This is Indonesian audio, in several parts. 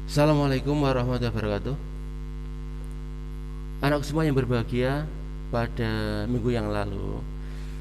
Assalamualaikum warahmatullahi wabarakatuh. Anak semua yang berbahagia, pada minggu yang lalu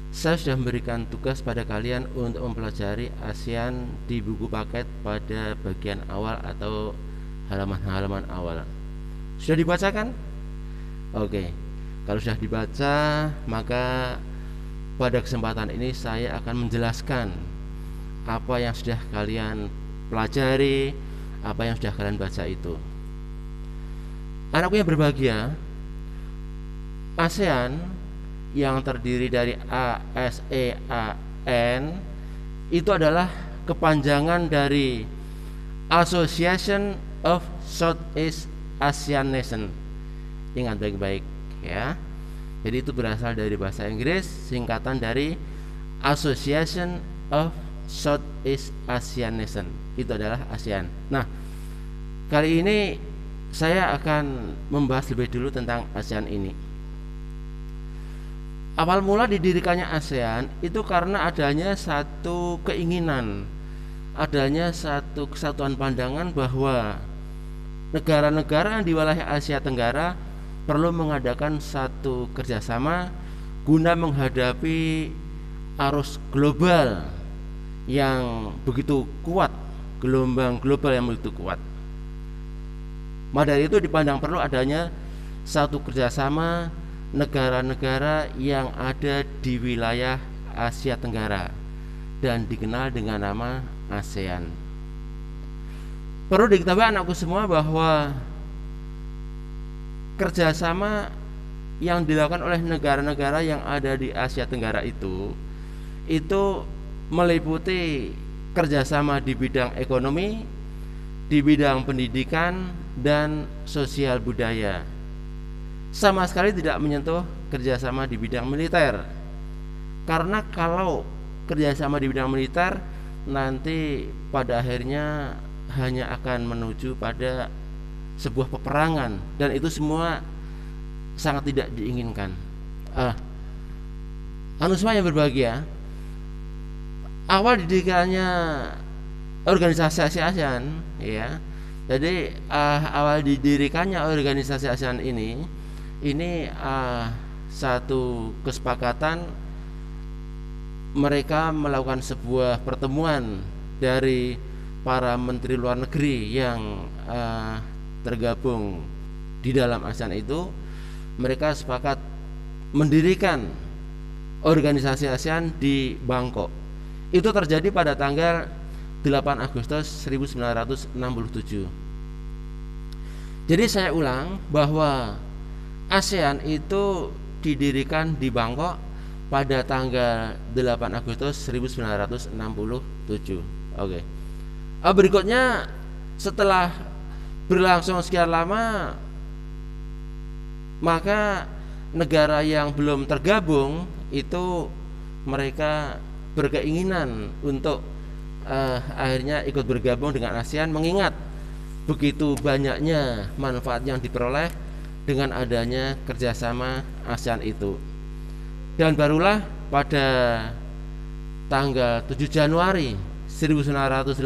saya sudah memberikan tugas pada kalian untuk mempelajari ASEAN di buku paket pada bagian awal atau halaman-halaman awal. Sudah dibacakan? Oke. Kalau sudah dibaca, maka pada kesempatan ini saya akan menjelaskan apa yang sudah kalian pelajari, apa yang sudah kalian baca itu. Anakku yang berbahagia, ASEAN yang terdiri dari ASEAN itu adalah kepanjangan dari Association of Southeast Asian Nation. Ingat baik-baik ya. Jadi itu berasal dari bahasa Inggris, singkatan dari Association of Southeast Asian Nation. Itu adalah ASEAN. Nah, kali ini saya akan membahas lebih dulu tentang ASEAN ini. Awal mula didirikannya ASEAN itu karena adanya satu keinginan, adanya satu kesatuan pandangan bahwa negara-negara di wilayah Asia Tenggara perlu mengadakan satu kerjasama guna menghadapi arus global yang begitu kuat, gelombang global yang begitu kuat. Maka dari itu dipandang perlu adanya satu kerjasama negara-negara yang ada di wilayah Asia Tenggara dan dikenal dengan nama ASEAN. Perlu diketahui anakku semua bahwa kerjasama yang dilakukan oleh negara-negara yang ada di Asia Tenggara itu meliputi kerjasama di bidang ekonomi, di bidang pendidikan, dan sosial budaya. Sama sekali tidak menyentuh kerjasama di bidang militer. Karena kalau kerjasama di bidang militer, nanti pada akhirnya hanya akan menuju pada sebuah peperangan, dan itu semua sangat tidak diinginkan. Semua yang berbahagia, awal didirikannya organisasi ASEAN ya. Jadi awal didirikannya organisasi ASEAN ini satu kesepakatan mereka melakukan sebuah pertemuan dari para menteri luar negeri yang tergabung di dalam ASEAN itu. Mereka sepakat mendirikan organisasi ASEAN di Bangkok. Itu terjadi pada tanggal 8 Agustus 1967. Jadi saya ulang bahwa ASEAN itu didirikan di Bangkok pada tanggal 8 Agustus 1967. Oke. Berikutnya, setelah berlangsung sekian lama, maka negara yang belum tergabung itu mereka berkeinginan untuk akhirnya ikut bergabung dengan ASEAN, mengingat begitu banyaknya manfaat yang diperoleh dengan adanya kerjasama ASEAN itu. Dan barulah pada tanggal 7 Januari 1984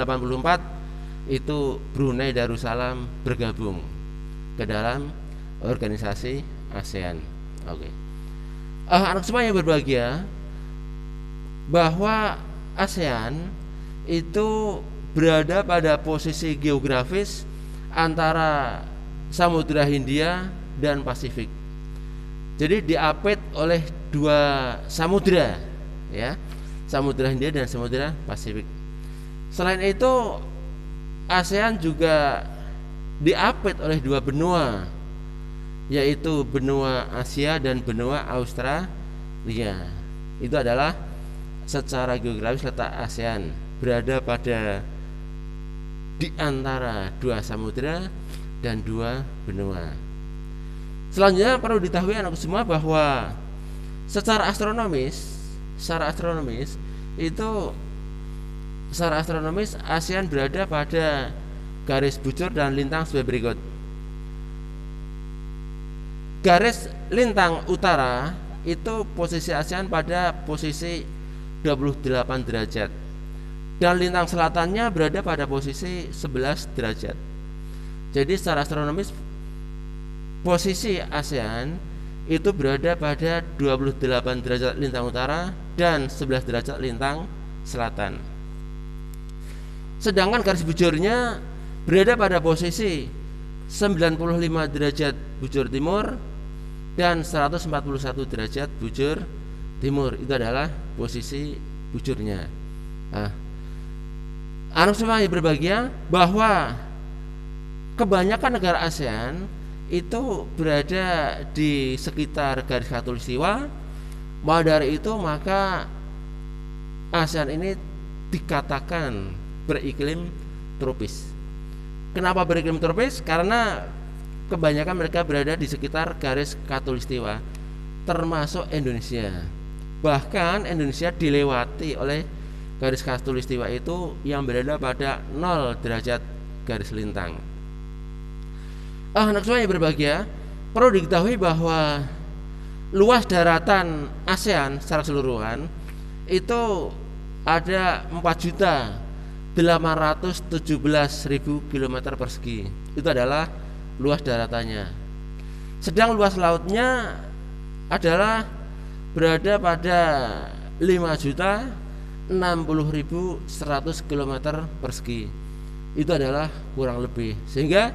itu Brunei Darussalam bergabung ke dalam organisasi ASEAN. Oke. Anak semua yang berbahagia, bahwa ASEAN itu berada pada posisi geografis antara Samudra Hindia dan Pasifik. Jadi diapit oleh dua samudra ya, Samudra Hindia dan Samudra Pasifik. Selain itu, ASEAN juga diapit oleh dua benua, yaitu benua Asia dan benua Australia. Itu adalah secara geografis letak ASEAN berada pada di antara dua samudra dan dua benua. Selanjutnya perlu diketahui anak semua bahwa secara astronomis ASEAN berada pada garis bujur dan lintang sebagai berikut. Garis lintang utara itu posisi ASEAN pada posisi 28 derajat, dan lintang selatannya berada pada posisi 11 derajat. Jadi secara astronomis posisi ASEAN itu berada pada 28 derajat lintang utara dan 11 derajat lintang selatan. Sedangkan garis bujurnya berada pada posisi 95 derajat bujur timur dan 141 derajat bujur timur. Itu adalah posisi bujurnya. Nah, anak semua yang berbahagia bahwa kebanyakan negara ASEAN itu berada di sekitar garis khatulistiwa. Maka dari itu maka ASEAN ini dikatakan beriklim tropis. Kenapa beriklim tropis? Karena kebanyakan mereka berada di sekitar garis khatulistiwa, termasuk Indonesia. Bahkan Indonesia dilewati oleh garis khatulistiwa itu yang berada pada 0 derajat garis lintang. Anak semua yang berbahagia, perlu diketahui bahwa luas daratan ASEAN secara keseluruhan itu ada 4.817.000 km persegi. Itu adalah luas daratannya. Sedang luas lautnya adalah berada pada 5.060.100 km persegi. Itu adalah kurang lebih. Sehingga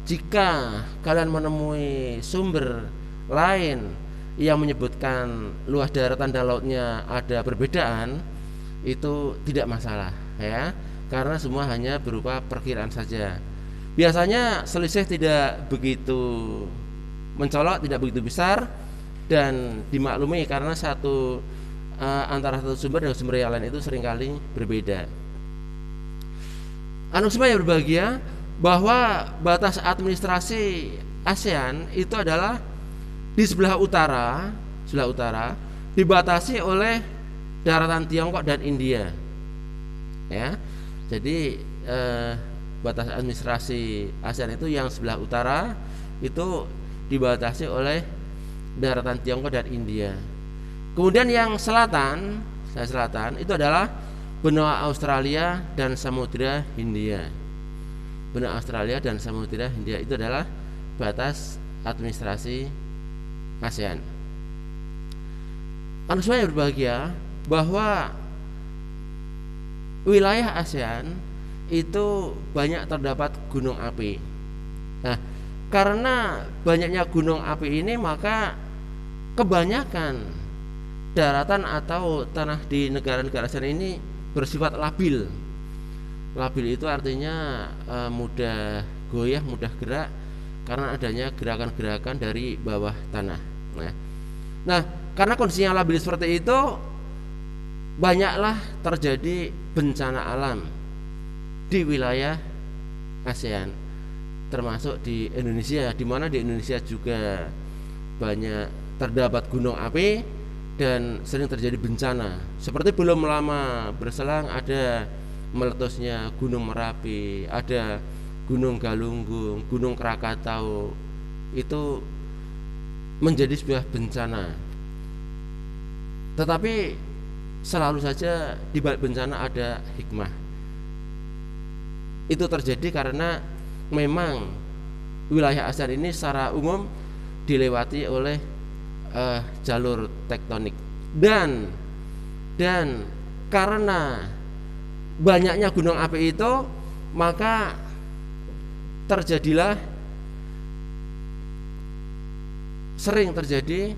jika kalian menemui sumber lain yang menyebutkan luas daratan dan lautnya ada perbedaan, itu tidak masalah ya, karena semua hanya berupa perkiraan saja. Biasanya selisih tidak begitu mencolok, tidak begitu besar, dan dimaklumi karena antara satu sumber dan sumber yang lain itu seringkali berbeda. Anak semua yang berbahagia bahwa batas administrasi ASEAN itu adalah di sebelah utara dibatasi oleh daratan Tiongkok dan India. Ya, jadi batas administrasi ASEAN itu yang sebelah utara itu dibatasi oleh daratan Tiongkok dan India. Kemudian yang selatan itu adalah benua Australia dan Samudra Hindia. Benua Australia dan Samudra Hindia itu adalah batas administrasi ASEAN. Anda semua yang berbahagia bahwa wilayah ASEAN itu banyak terdapat gunung api. Nah, karena banyaknya gunung api ini maka kebanyakan daratan atau tanah di negara-negara ASEAN ini bersifat labil. Labil itu artinya mudah goyah, mudah gerak karena adanya gerakan-gerakan dari bawah tanah. Nah, karena kondisinya labil seperti itu, banyaklah terjadi bencana alam di wilayah ASEAN, termasuk di Indonesia, di mana di Indonesia juga banyak terdapat gunung api dan sering terjadi bencana. Seperti belum lama berselang ada meletusnya Gunung Merapi, ada Gunung Galunggung, Gunung Krakatau. Itu menjadi sebuah bencana. Tetapi selalu saja di balik bencana ada hikmah. Itu terjadi karena memang wilayah ASEAN ini secara umum dilewati oleh jalur tektonik dan karena banyaknya gunung api itu maka sering terjadi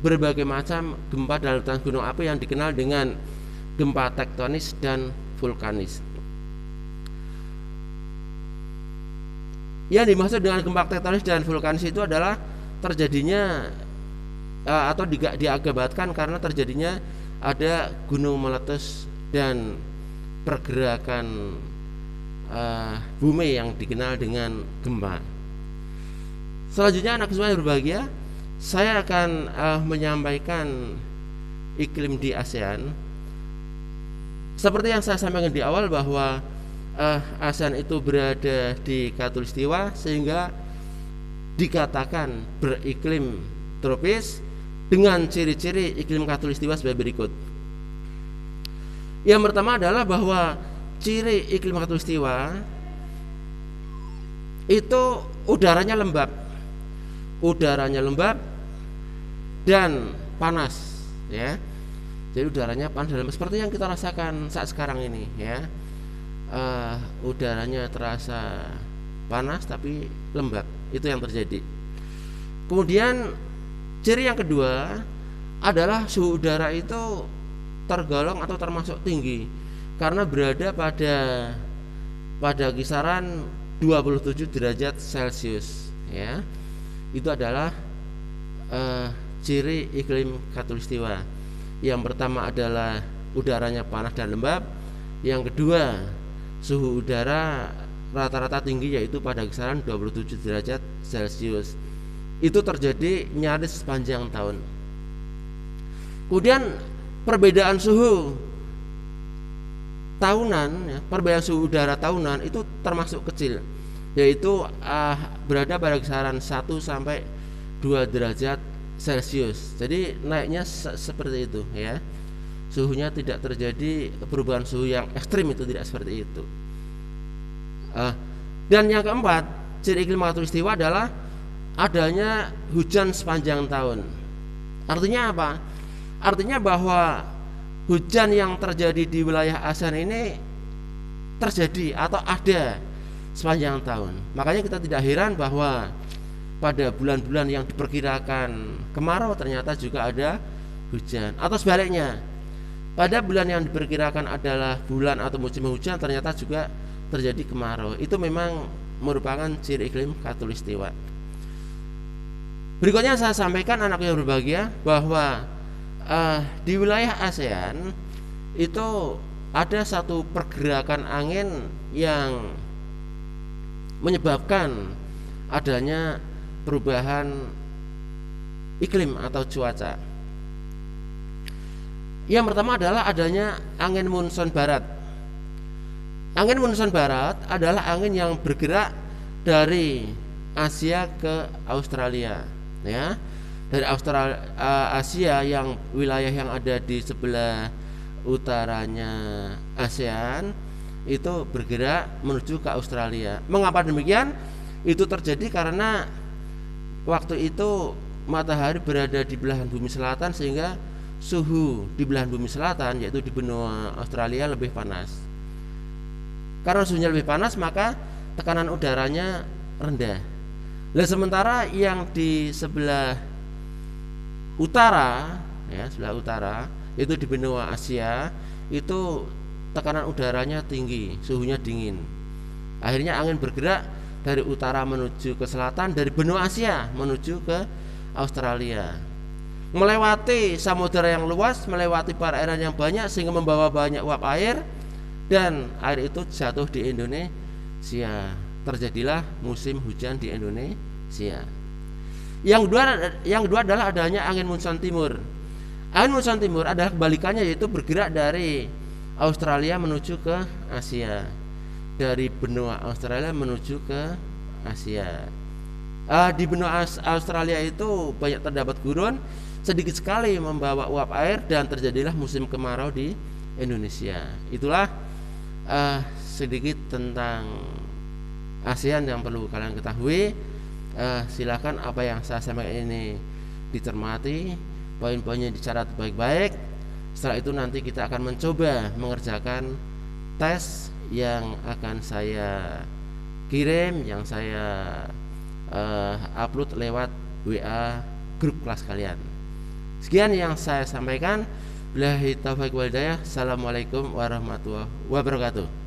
berbagai macam gempa dan letusan gunung api yang dikenal dengan gempa tektonis dan vulkanis. Yang dimaksud dengan gempa tektonis dan vulkanis itu adalah terjadinya atau diakibatkan karena terjadinya ada gunung meletus dan pergerakan bumi yang dikenal dengan gempa. Selanjutnya anak semua yang berbahagia, saya akan menyampaikan iklim di ASEAN. Seperti yang saya sampaikan di awal bahwa ASEAN itu berada di khatulistiwa sehingga dikatakan beriklim tropis dengan ciri-ciri iklim khatulistiwa sebagai berikut. Yang pertama adalah bahwa ciri iklim khatulistiwa itu udaranya lembab, dan panas, ya. Jadi udaranya panas dan lembab seperti yang kita rasakan saat sekarang ini, ya. Udaranya terasa panas tapi lembab, itu yang terjadi. Kemudian ciri yang kedua adalah suhu udara itu tergolong atau termasuk tinggi karena berada pada kisaran 27 derajat Celcius, ya. Itu adalah ciri iklim khatulistiwa. Yang pertama adalah udaranya panas dan lembab. Yang kedua, suhu udara rata-rata tinggi yaitu pada kisaran 27 derajat Celcius. Itu terjadi nyaris sepanjang tahun. Kemudian perbedaan suhu tahunan, ya, perbedaan suhu udara tahunan itu termasuk kecil, yaitu berada pada kisaran 1 sampai 2 derajat Celcius. Jadi naiknya seperti itu, ya. Suhunya tidak terjadi perubahan suhu yang ekstrim, itu tidak seperti itu. Dan yang keempat, ciri iklim khatulistiwa adalah adanya hujan sepanjang tahun. Artinya apa? Artinya bahwa hujan yang terjadi di wilayah ASEAN ini terjadi atau ada sepanjang tahun. Makanya kita tidak heran bahwa pada bulan-bulan yang diperkirakan kemarau ternyata juga ada hujan. Atau sebaliknya, pada bulan yang diperkirakan adalah bulan atau musim hujan ternyata juga terjadi kemarau. Itu memang merupakan ciri iklim khatulistiwa. Berikutnya saya sampaikan, anak yang berbahagia, bahwa di wilayah ASEAN itu ada satu pergerakan angin yang menyebabkan adanya perubahan iklim atau cuaca. Yang pertama adalah adanya angin monsun barat. Angin monsun barat adalah angin yang bergerak dari Asia ke Australia, ya. Dari Asia, yang wilayah yang ada di sebelah utaranya ASEAN itu bergerak menuju ke Australia. Mengapa demikian? Itu terjadi karena waktu itu matahari berada di belahan bumi selatan, sehingga suhu di belahan bumi selatan, yaitu di benua Australia, lebih panas. Karena suhunya lebih panas, maka tekanan udaranya rendah. Sementara yang di sebelah utara, ya, sebelah utara, itu di benua Asia, itu tekanan udaranya tinggi, suhunya dingin. Akhirnya angin bergerak dari utara menuju ke selatan, dari benua Asia menuju ke Australia, melewati samudera yang luas, melewati perairan yang banyak, sehingga membawa banyak uap air, dan air itu jatuh di Indonesia. Terjadilah musim hujan di Indonesia. Yang kedua adalah adanya angin monsun timur. Angin monsun timur adalah kebalikannya, yaitu bergerak dari Australia menuju ke Asia, dari benua Australia menuju ke Asia. Di benua Australia itu banyak terdapat gurun, sedikit sekali membawa uap air, dan terjadilah musim kemarau di Indonesia. Itulah sedikit tentang ASEAN yang perlu kalian ketahui. Silakan apa yang saya sampaikan ini dicermati, poin-poinnya dicatat baik-baik. Setelah itu nanti kita akan mencoba mengerjakan tes yang akan saya kirim, yang saya upload lewat WA grup kelas kalian. Sekian yang saya sampaikan. Billahi taufiq wal hidayah. Assalamualaikum warahmatullahi wabarakatuh.